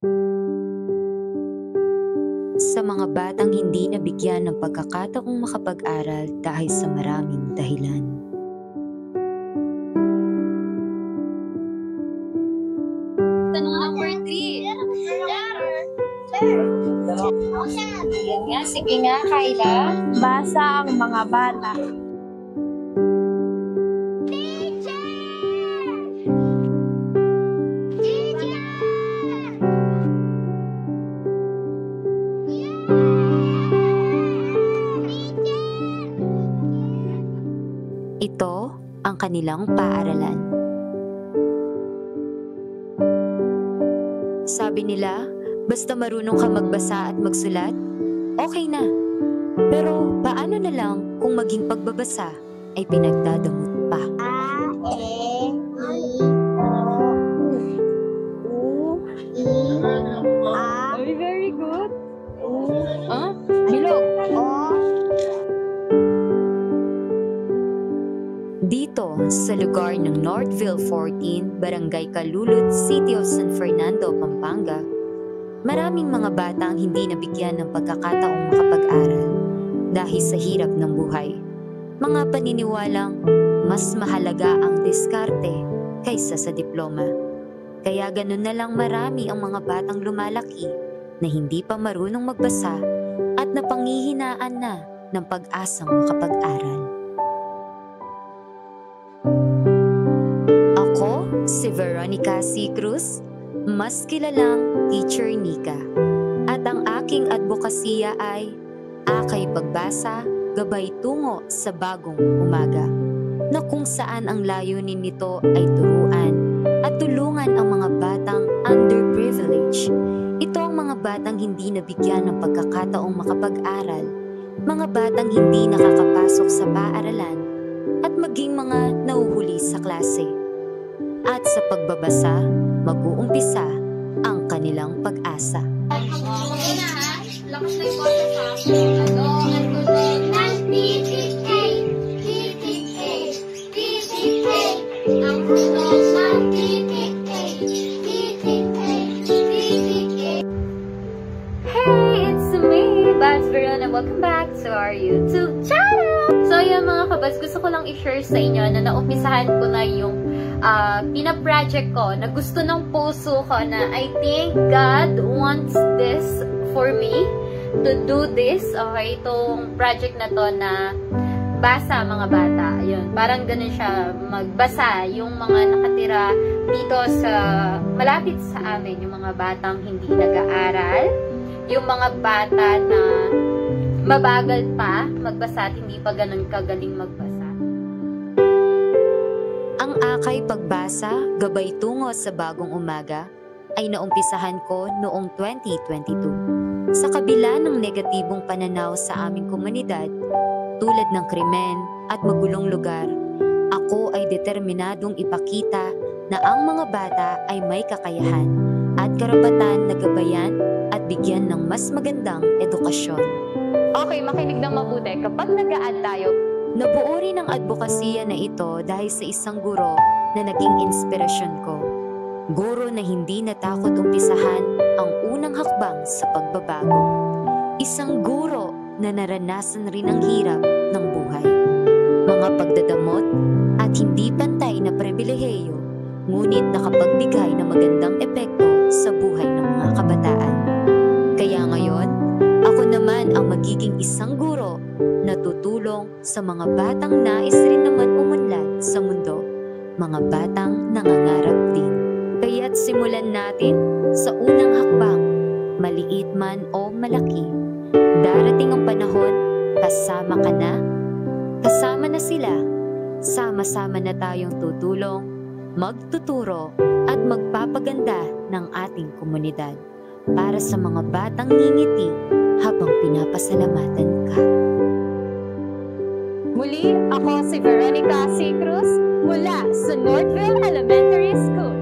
Sa mga batang hindi nabigyan ng pagkakataong makapag-aral dahil sa maraming dahilan. Tanong number 3. Yan nga, sige nga, Kyla. Basa ang mga bata. Ito ang kanilang paaralan. Sabi nila, basta marunong ka magbasa at magsulat, okay na. Pero paano na lang kung maging pagbabasa ay pinagdadamot pa? Very good. Bilog. Dito sa lugar ng Northville 14, Barangay Calulut, City of San Fernando, Pampanga, maraming mga bata ang hindi nabigyan ng pagkakataong makapag-aral dahil sa hirap ng buhay. Mga paniniwalang mas mahalaga ang diskarte kaysa sa diploma. Kaya ganun na lang marami ang mga batang lumalaki na hindi pa marunong magbasa at napanghihinaan na ng pag-asang makapag-aral. Ako, si Veronica C. Cruz, mas kilalang Teacher Nika. At ang aking advokasya ay Akay Pagbasa, Gabay Tungo sa Bagong Umaga, na kung saan ang layunin nito ay turuan at tulungan ang mga batang underprivileged. Ito ang mga batang hindi nabigyan ng pagkakataong makapag-aral, mga batang hindi nakakapasok sa paaralan, at maging mga nahuhuli sa klase. At sa pagbabasa, mag-uumpisa ang kanilang pag-asa. Hey, it's me, Babs Verona. Welcome back to our YouTube channel! So yun mga kabats, gusto ko lang i-share sa inyo na naumpisahan ko na yung pina-project ko na gusto ng puso ko na I think God wants this for me to do this. Okay, itong project na to na basa mga bata. Ayun, parang ganun siya, magbasa yung mga nakatira dito sa malapit sa amin, yung mga batang hindi nag-aaral, yung mga bata na mabagal pa magbasa at hindi pa ganun kagaling magbasa. Ang Akay Pagbasa, Gabay Tungo sa Bagong Umaga ay naumpisahan ko noong 2022. Sa kabila ng negatibong pananaw sa aming komunidad, tulad ng krimen at magulong lugar, ako ay determinadong ipakita na ang mga bata ay may kakayahan at karapatan na gabayan at bigyan ng mas magandang edukasyon. Okay, makinig ng mabuti. Kapag nag-a-add tayo, nabuo rin ang advokasya na ito dahil sa isang guro na naging inspirasyon ko. Guro na hindi natakot umpisahan ang unang hakbang sa pagbabago. Isang guro na naranasan rin ang hirap ng buhay. Mga pagdadamot at hindi pantay na pribilehiyo, ngunit nakapagbigay ng magandang epekto sa buhay ng mga kabataan. Kaya ngayon, ako naman ang magiging isang guro na tutulong sa mga batang nais rin naman umunlad sa mundo, mga batang nangangarap din. Kaya't simulan natin sa unang hakbang, maliit man o malaki. Darating ang panahon, kasama ka na, kasama na sila, sama-sama na tayong tutulong, magtuturo at magpapaganda ng ating komunidad para sa mga batang ngingiti habang pinapasalamatan ka. Muli, ako si Veronica C. Cruz mula sa Northville Elementary School.